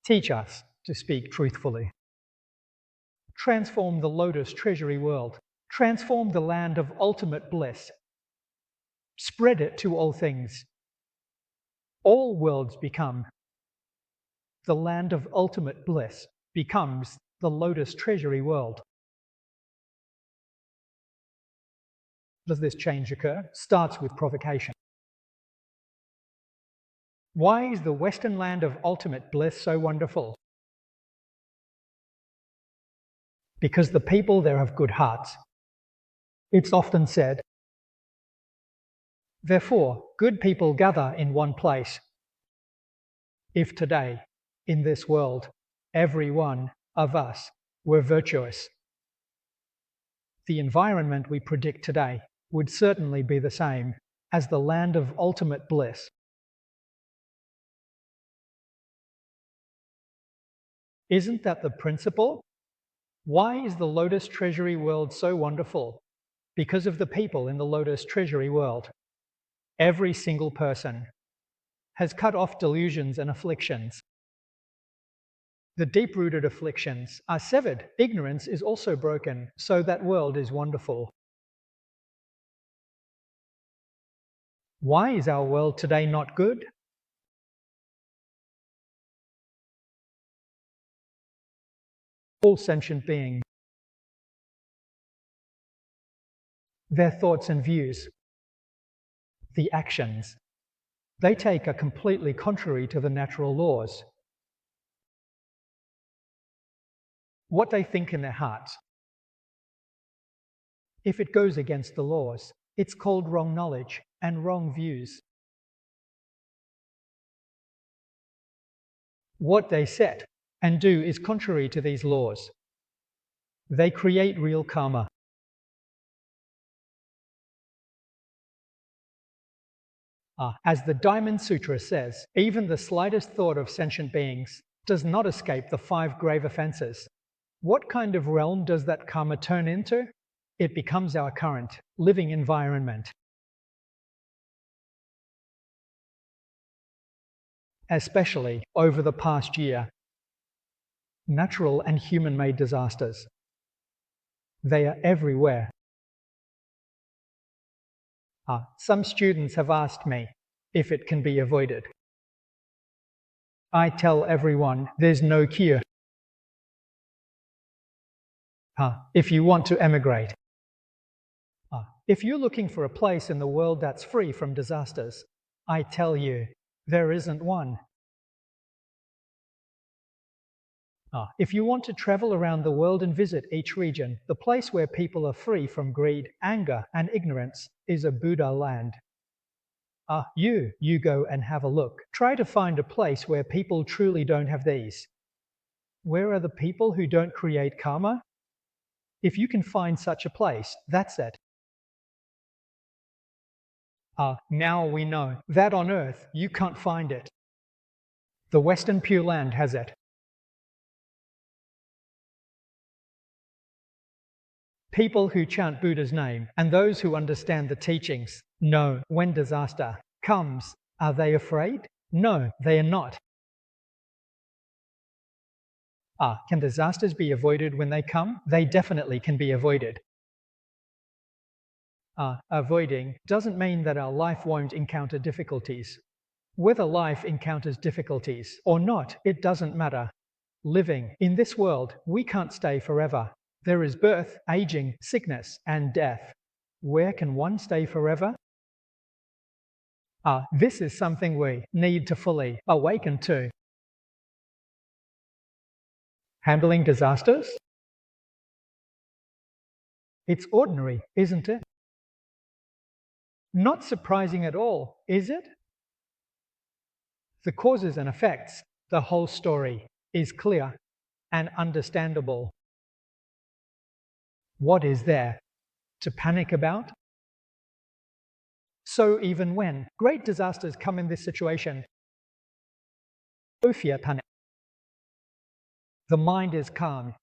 Teach us to speak truthfully. Transform the lotus treasury world. Transform the land of ultimate bliss. Spread it to all things. All worlds become. The land of ultimate bliss becomes the lotus treasury world. Does this change occur? Starts with provocation. Why is the Western land of ultimate bliss so wonderful? Because the people there have good hearts. It's often said, therefore, good people gather in one place. If today, in this world, every one of us were virtuous, the environment we predict today would certainly be the same as the land of ultimate bliss. Isn't that the principle? Why is the Lotus Treasury world so wonderful? Because of the people in the Lotus Treasury world. Every single person has cut off delusions and afflictions. The deep-rooted afflictions are severed. Ignorance is also broken, so that world is wonderful. Why is our world today not good? All sentient beings, their thoughts and views, the actions they take are completely contrary to the natural laws. What they think in their hearts, if it goes against the laws, it's called wrong knowledge and wrong views. What they set and do is contrary to these laws. They create real karma. As the Diamond Sutra says, even the slightest thought of sentient beings does not escape the 5 grave offenses. What kind of realm does that karma turn into? It becomes our current living environment. Especially over the past year, natural and human-made disasters. They are everywhere. Some students have asked me if it can be avoided. I tell everyone there's no cure. If you want to emigrate, if you're looking for a place in the world that's free from disasters, I tell you, there isn't one. If you want to travel around the world and visit each region, the place where people are free from greed, anger, and ignorance is a Buddha land. You go and have a look. Try to find a place where people truly don't have these. Where are the people who don't create karma? If you can find such a place, that's it. Now we know that on Earth you can't find it. The Western Pure Land has it. People who chant Buddha's name and those who understand the teachings know when disaster comes. Are they afraid? No, they are not. Can disasters be avoided when they come? They definitely can be avoided. Avoiding doesn't mean that our life won't encounter difficulties. Whether life encounters difficulties or not, it doesn't matter. Living in this world, we can't stay forever. There is birth, aging, sickness, and death. Where can one stay forever? This is something we need to fully awaken to. Handling disasters? It's ordinary, isn't it? Not surprising at all, is it? The causes and effects, the whole story, is clear and understandable. What is there to panic about? So even when great disasters come in this situation, no fear, panic. The mind is calm.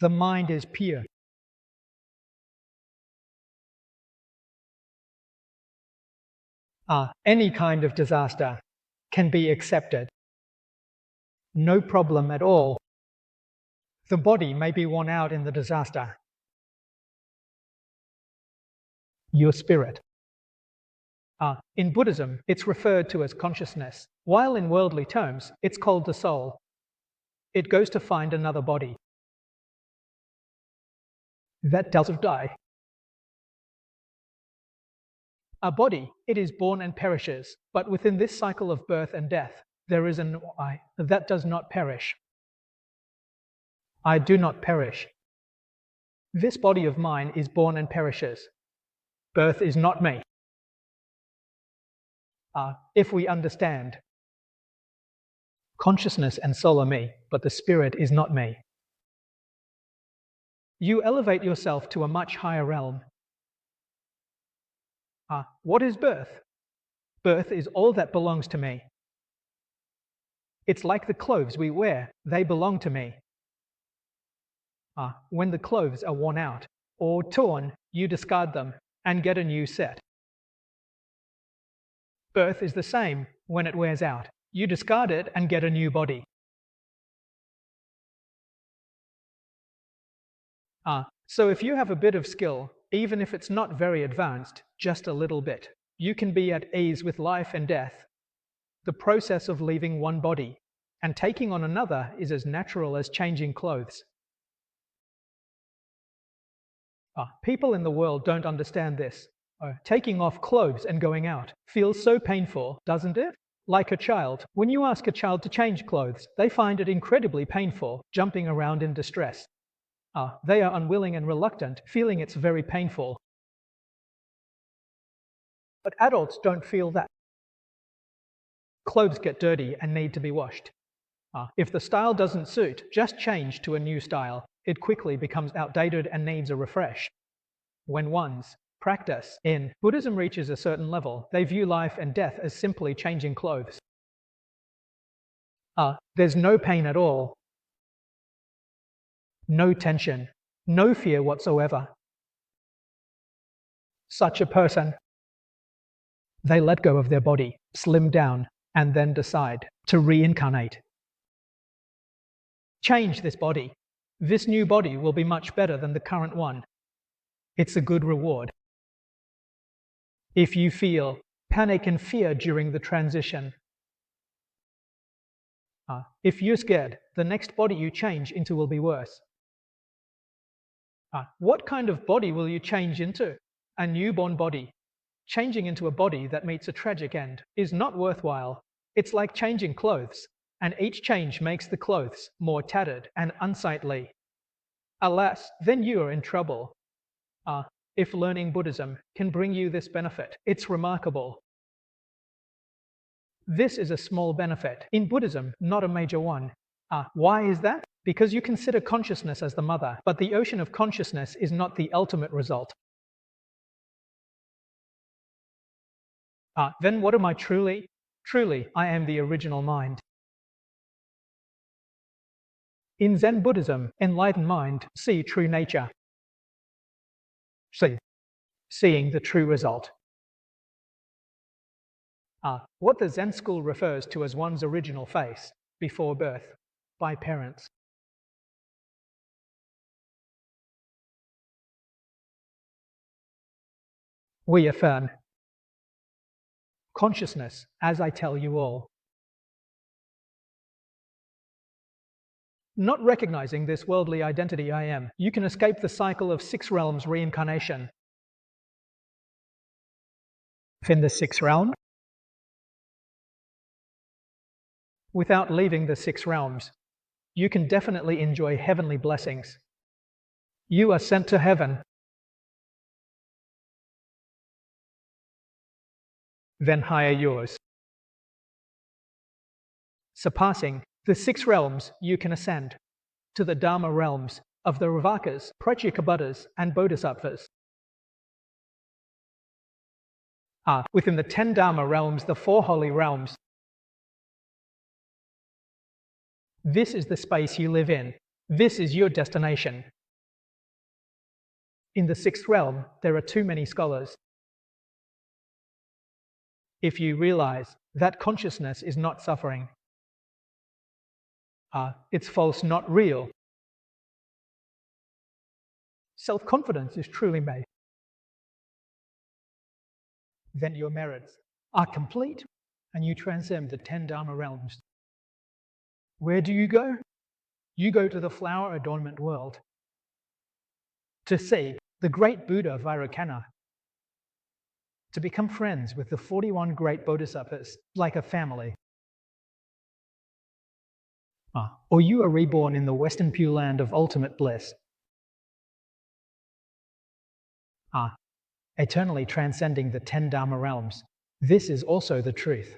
The mind is pure. Any kind of disaster can be accepted. No problem at all. The body may be worn out in the disaster. Your spirit. In Buddhism, it's referred to as consciousness, while in worldly terms, it's called the soul. It goes to find another body. That does die. A body, it is born and perishes, but within this cycle of birth and death, there is an I that does not perish. I do not perish. This body of mine is born and perishes. Birth is not me. If we understand, consciousness and soul are me, but the spirit is not me. You elevate yourself to a much higher realm. What is birth? Birth is all that belongs to me. It's like the clothes we wear, they belong to me. When the clothes are worn out or torn, you discard them and get a new set. Birth is the same. When it wears out, you discard it and get a new body. So if you have a bit of skill, even if it's not very advanced, just a little bit, you can be at ease with life and death. The process of leaving one body and taking on another is as natural as changing clothes. People in the world don't understand this. Taking off clothes and going out feels so painful, doesn't it? Like a child. When you ask a child to change clothes, they find it incredibly painful, jumping around in distress. They are unwilling and reluctant, feeling it's very painful. But adults don't feel that. Clothes get dirty and need to be washed. If the style doesn't suit, just change to a new style. It quickly becomes outdated and needs a refresh. When one's practice in Buddhism reaches a certain level, they view life and death as simply changing clothes. There's no pain at all, no tension, no fear whatsoever. Such a person, they let go of their body, slim down, and then decide to reincarnate. Change this body. This new body will be much better than the current one. It's a good reward. If you feel panic and fear during the transition, if you're scared, the next body you change into will be worse. What kind of body will you change into? A newborn body. Changing into a body that meets a tragic end is not worthwhile. It's like changing clothes, and each change makes the clothes more tattered and unsightly. Alas, then you are in trouble. If learning Buddhism can bring you this benefit, it's remarkable. This is a small benefit in Buddhism, not a major one. Why is that? Because you consider consciousness as the mother, but the ocean of consciousness is not the ultimate result. Then what am I truly? Truly, I am the original mind. In Zen Buddhism, enlightened mind see true nature. Seeing the true result. What the Zen school refers to as one's original face before birth by parents. We affirm consciousness, as I tell you all. Not recognizing this worldly identity I am, you can escape the cycle of 6 realms reincarnation. In the 6th realm, without leaving the 6 realms, you can definitely enjoy heavenly blessings. You are sent to heaven. Then higher yours. Surpassing the 6 realms, you can ascend to the Dharma realms of the Ravakas, Pratyekabuddhas, and Bodhisattvas. Within the 10 Dharma realms, the 4 holy realms. This is the space you live in. This is your destination. In the 6th realm, there are too many scholars. If you realize that consciousness is not suffering, It's false, not real. Self-confidence is truly made. Then your merits are complete and you transcend the 10 Dharma realms. Where do you go? You go to the flower adornment world to see the great Buddha Vairocana, to become friends with the 41 great bodhisattvas like a family. Or you are reborn in the Western Pure Land of ultimate bliss, eternally transcending the 10 Dharma realms. This is also the truth.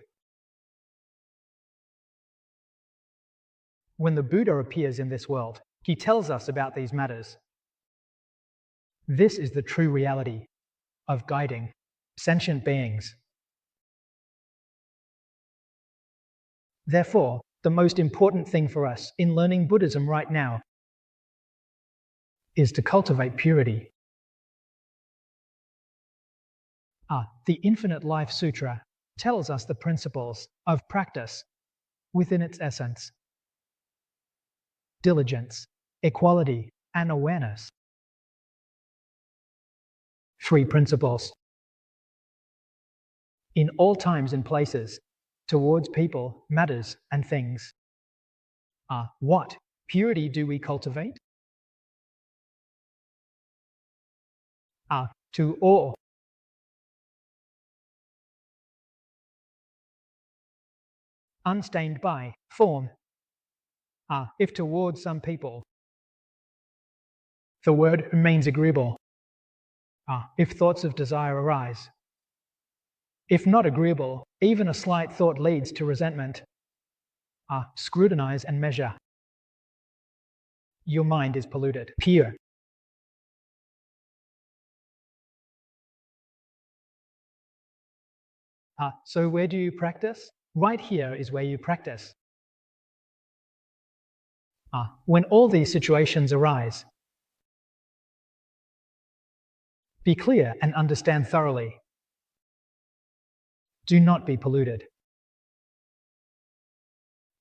When the Buddha appears in this world, he tells us about these matters. This is the true reality of guiding sentient beings. Therefore, the most important thing for us in learning Buddhism right now is to cultivate purity. The Infinite Life Sutra tells us the principles of practice within its essence: diligence, equality, and awareness. 3 principles. In all times and places, towards people, matters, and things. What purity do we cultivate? To all. Unstained by form. If towards some people the word remains agreeable, if thoughts of desire arise, if not agreeable, even a slight thought leads to resentment, scrutinize and measure. Your mind is polluted. Pure. So where do you practice? Right here is where you practice. When all these situations arise, be clear and understand thoroughly. Do not be polluted.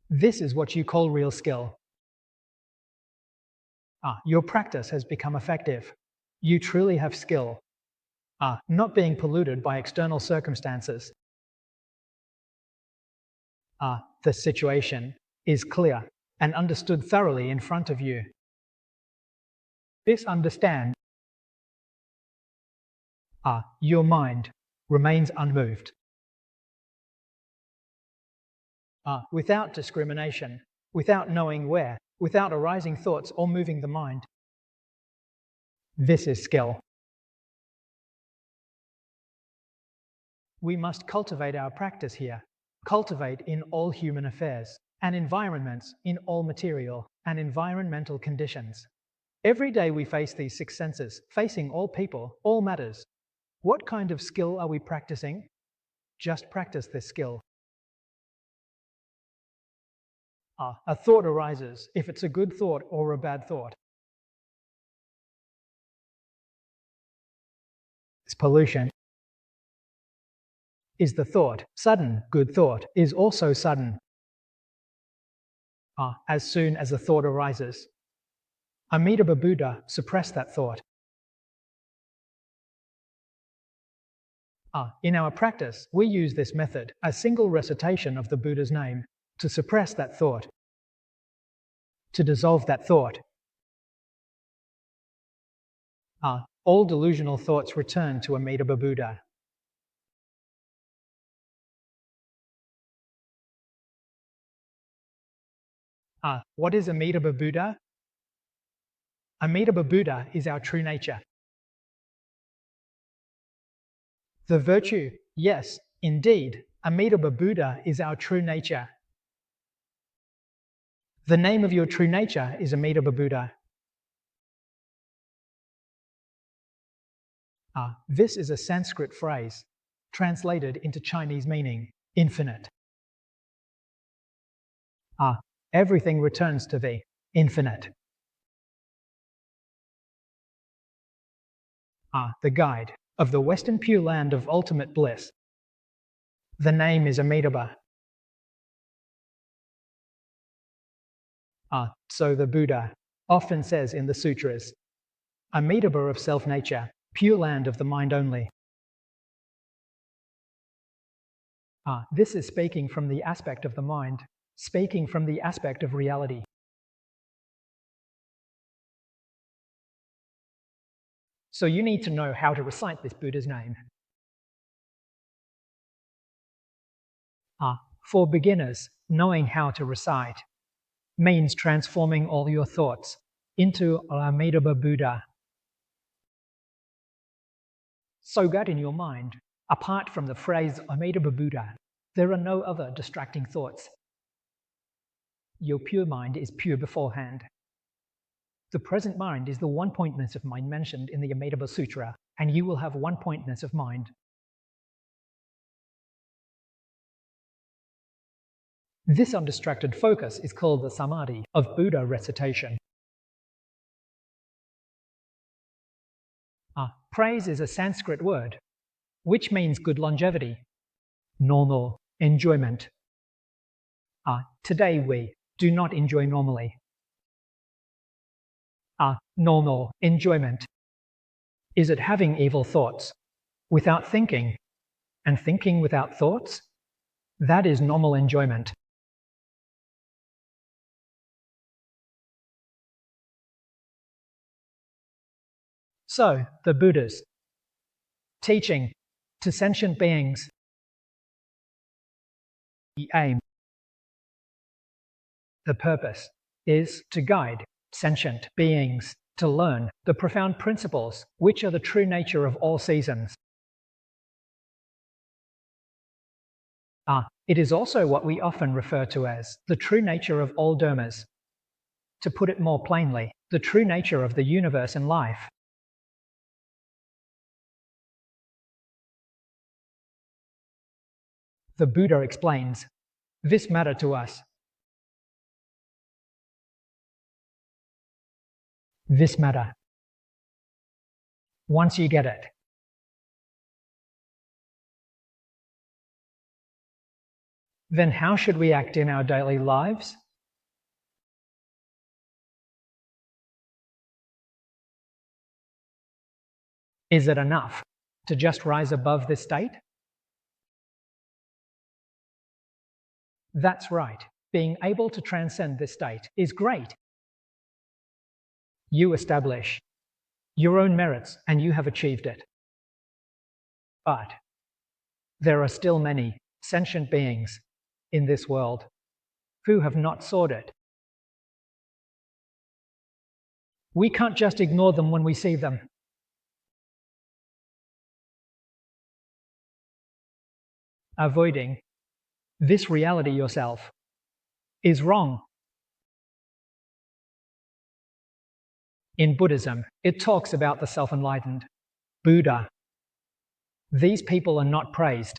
This is what you call real skill. Your practice has become effective. You truly have skill, not being polluted by external circumstances. The situation is clear and understood thoroughly in front of you. This understand, your mind remains unmoved. Without discrimination, without knowing where, without arising thoughts or moving the mind. This is skill. We must cultivate our practice here, cultivate in all human affairs and environments, in all material and environmental conditions. Every day we face these 6 senses, facing all people, all matters. What kind of skill are we practicing? Just practice this skill. A thought arises, if it's a good thought or a bad thought. It's pollution. Is the thought sudden? Good thought is also sudden. As soon as a thought arises, Amitabha Buddha suppressed that thought. In our practice, we use this method, a single recitation of the Buddha's name, to suppress that thought, to dissolve that thought. All delusional thoughts return to Amitabha Buddha. What is Amitabha Buddha? Amitabha Buddha is our true nature. The virtue, yes, indeed, Amitabha Buddha is our true nature. The name of your true nature is Amitabha Buddha. This is a Sanskrit phrase, translated into Chinese meaning, infinite. Everything returns to the infinite. The guide of the Western Pure Land of ultimate bliss. The name is Amitabha. So the Buddha often says in the sutras, Amitabha of self-nature, pure land of the mind only. This is speaking from the aspect of the mind, speaking from the aspect of reality. So you need to know how to recite this Buddha's name. For beginners, knowing how to recite means transforming all your thoughts into Amitabha Buddha. So that in your mind, apart from the phrase Amitabha Buddha, there are no other distracting thoughts. Your pure mind is pure beforehand. The present mind is the one-pointness of mind mentioned in the Amitabha Sutra, and you will have one-pointness of mind. This undistracted focus is called the samadhi of Buddha recitation. Praise is a Sanskrit word, which means good longevity, normal enjoyment. Today we do not enjoy normally. Normal enjoyment is it having evil thoughts without thinking, and thinking without thoughts? That is normal enjoyment. So, the Buddha's teaching to sentient beings, the aim, the purpose is to guide sentient beings to learn the profound principles which are the true nature of all seasons. It is also what we often refer to as the true nature of all dharmas. To put it more plainly, the true nature of the universe and life. The Buddha explains this matter to us. This matter. Once you get it, then how should we act in our daily lives? Is it enough to just rise above this state? That's right. Being able to transcend this state is great. You establish your own merits and you have achieved it. But there are still many sentient beings in this world who have not sought it. We can't just ignore them when we see them. Avoiding this reality yourself is wrong. In Buddhism, it talks about the self-enlightened, Buddha. These people are not praised.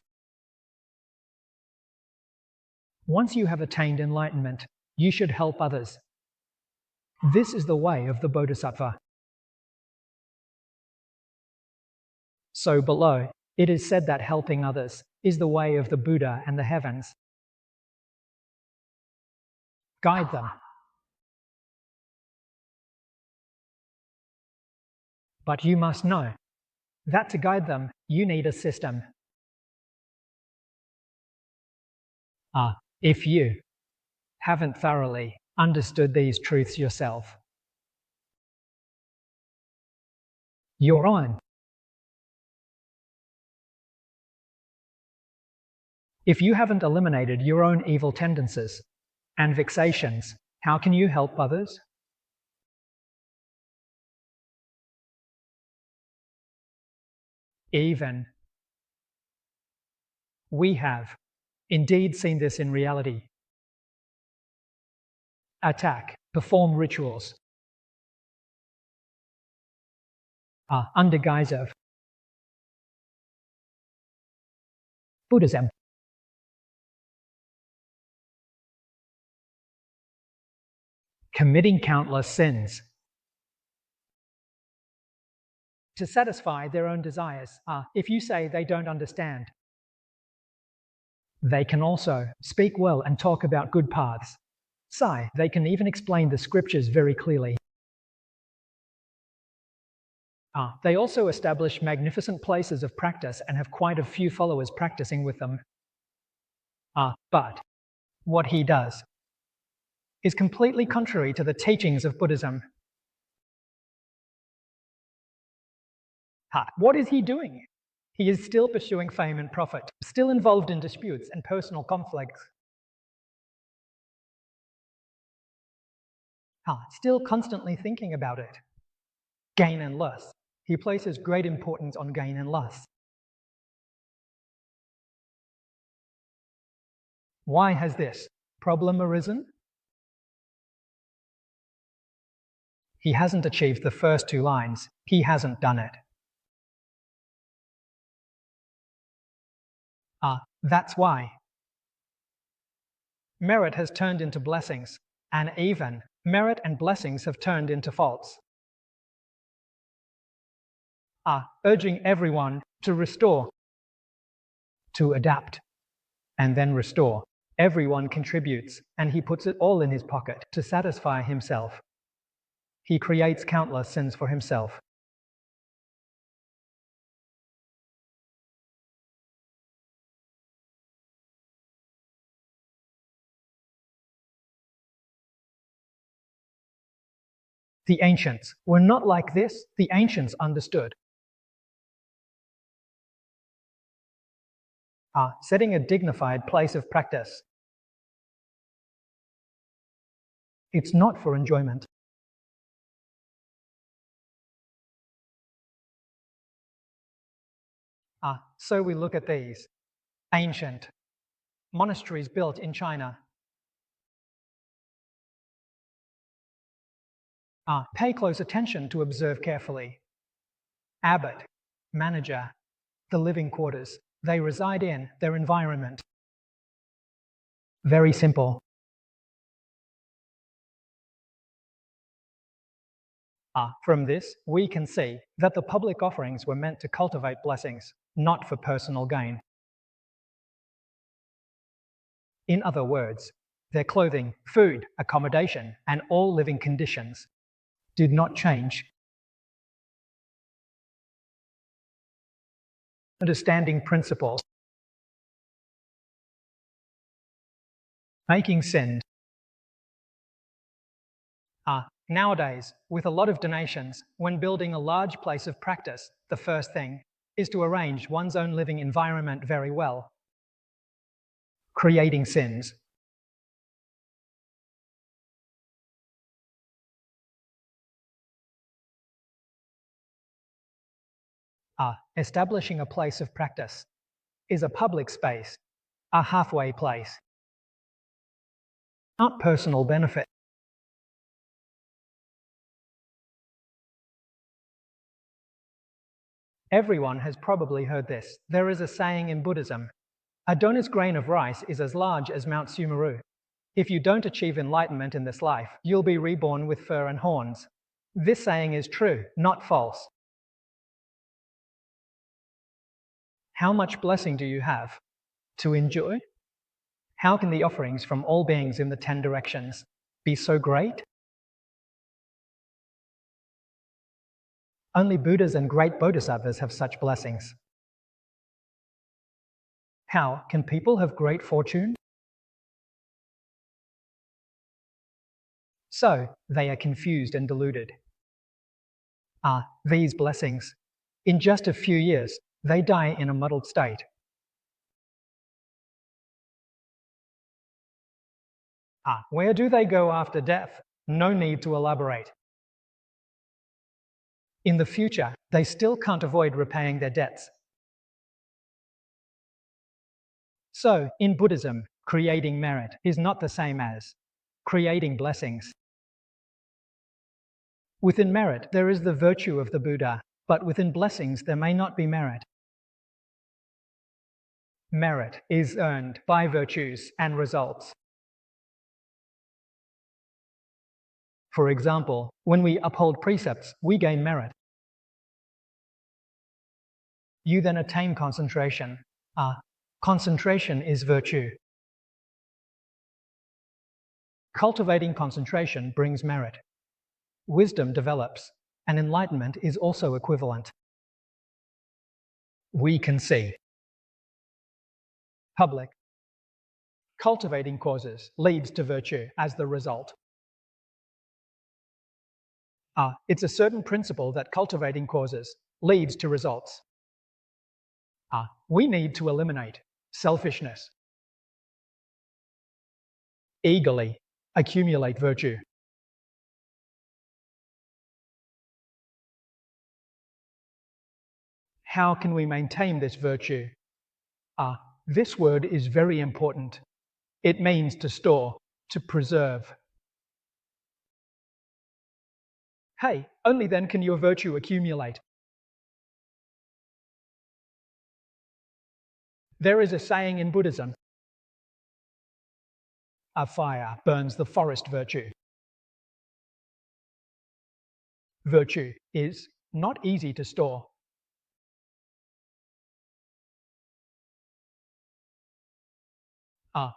Once you have attained enlightenment, you should help others. This is the way of the Bodhisattva. So below, it is said that helping others is the way of the Buddha and the heavens. Guide them. But you must know that to guide them, you need a system. If you haven't thoroughly understood these truths yourself, you're on. If you haven't eliminated your own evil tendencies and vexations, how can you help others? Even we have indeed seen this in reality. Attack, perform rituals under guise of Buddhism. Committing countless sins to satisfy their own desires. If you say they don't understand, they can also speak well and talk about good paths, They can even explain the scriptures very clearly. They also establish magnificent places of practice and have quite a few followers practicing with them. But what he does is completely contrary to the teachings of Buddhism. What is he doing? He is still pursuing fame and profit, still involved in disputes and personal conflicts. Still constantly thinking about it. Gain and loss. He places great importance on gain and loss. Why has this problem arisen? He hasn't achieved the first two lines. He hasn't done it. That's why. Merit has turned into blessings, and even merit and blessings have turned into faults. Urging everyone to restore, to adapt, and then restore. Everyone contributes, and he puts it all in his pocket to satisfy himself. He creates countless sins for himself. The ancients were not like this. The ancients understood. Setting a dignified place of practice. It's not for enjoyment. So we look at these ancient monasteries built in China. Pay close attention to observe carefully. Abbot, manager, the living quarters. They reside in their environment. Very simple. From this, we can see that the public offerings were meant to cultivate blessings, not for personal gain. In other words, their clothing, food, accommodation, and all living conditions did not change. Understanding principles. Making sin. Nowadays, with a lot of donations, when building a large place of practice, the first thing is to arrange one's own living environment very well. Creating sins. Establishing a place of practice is a public space, a halfway place. Not personal benefit. Everyone has probably heard this. There is a saying in Buddhism, a donut's grain of rice is as large as Mount Sumeru. If you don't achieve enlightenment in this life, you'll be reborn with fur and horns. This saying is true, not false. How much blessing do you have to enjoy? How can the offerings from all beings in the 10 directions be so great? Only Buddhas and great bodhisattvas have such blessings. How can people have great fortune? So, they are confused and deluded. These blessings, in just a few years, they die in a muddled state. Where do they go after death? No need to elaborate. In the future, they still can't avoid repaying their debts. So, in Buddhism, creating merit is not the same as creating blessings. Within merit, there is the virtue of the Buddha, but within blessings, there may not be merit. Merit is earned by virtues and results. For example, when we uphold precepts, we gain merit. You then attain concentration. Concentration is virtue. Cultivating concentration brings merit. Wisdom develops, and enlightenment is also equivalent. We can see. Public. Cultivating causes leads to virtue as the result. It's a certain principle that cultivating causes leads to results. We need to eliminate selfishness. Eagerly accumulate virtue. How can we maintain this virtue? This word is very important. It means to store, to preserve. Hey, only then can your virtue accumulate. There is a saying in Buddhism, a fire burns the forest virtue. Virtue is not easy to store.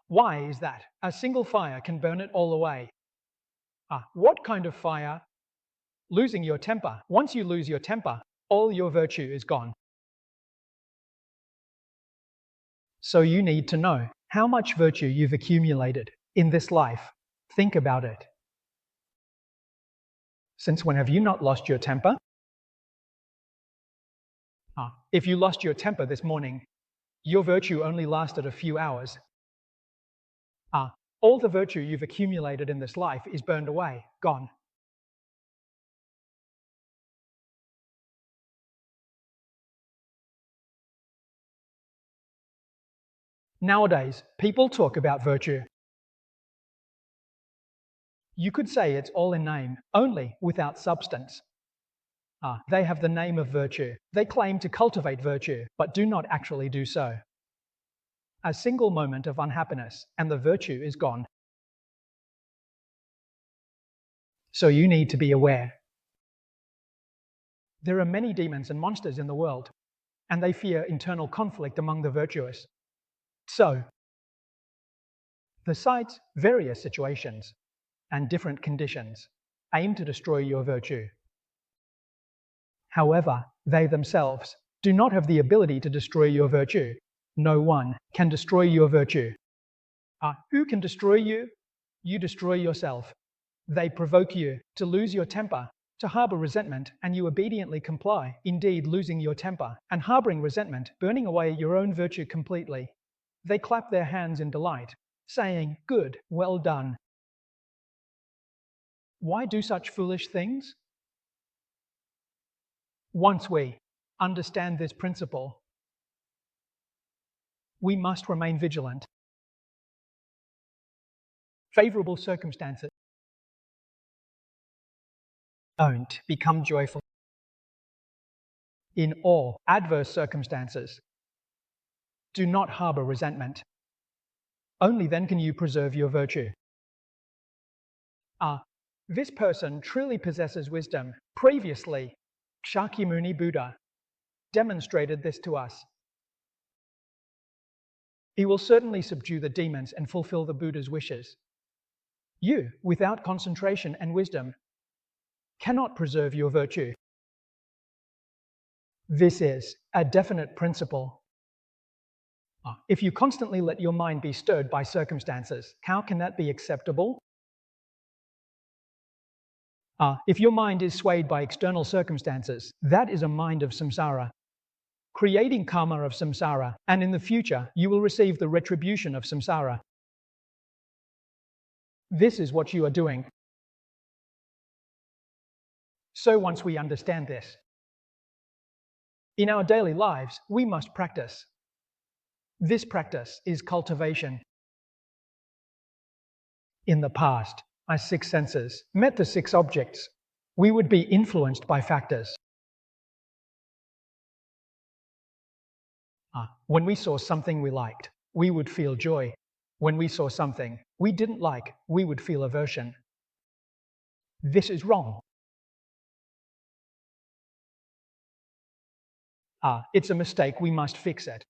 Why is that? A single fire can burn it all away. What kind of fire? Losing your temper. Once you lose your temper, all your virtue is gone. So you need to know how much virtue you've accumulated in this life. Think about it. Since when have you not lost your temper? If you lost your temper this morning, your virtue only lasted a few hours. All the virtue you've accumulated in this life is burned away, gone. Nowadays, people talk about virtue. You could say it's all in name, only without substance. They have the name of virtue. They claim to cultivate virtue, but do not actually do so. A single moment of unhappiness, and the virtue is gone. So you need to be aware. There are many demons and monsters in the world, and they fear internal conflict among the virtuous. So, besides various situations and different conditions aim to destroy your virtue. However, they themselves do not have the ability to destroy your virtue. No one can destroy your virtue. Who can destroy you? You destroy yourself. They provoke you to lose your temper, to harbor resentment, and you obediently comply, indeed losing your temper and harboring resentment, burning away your own virtue completely. They clap their hands in delight, saying, "Good, well done." Why do such foolish things? Once we understand this principle, we must remain vigilant. Favorable circumstances don't become joyful. In all adverse circumstances, do not harbor resentment. Only then can you preserve your virtue. This person truly possesses wisdom. Previously, Shakyamuni Buddha demonstrated this to us. He will certainly subdue the demons and fulfill the Buddha's wishes. You, without concentration and wisdom, cannot preserve your virtue. This is a definite principle. If you constantly let your mind be stirred by circumstances, how can that be acceptable? If your mind is swayed by external circumstances, that is a mind of samsara, creating karma of samsara, and in the future you will receive the retribution of samsara. This is what you are doing. So once we understand this, in our daily lives, we must practice. This practice is cultivation. In the past, our six senses met the six objects. We would be influenced by factors. When we saw something we liked, we would feel joy. When we saw something we didn't like, we would feel aversion. This is wrong. It's a mistake, we must fix it.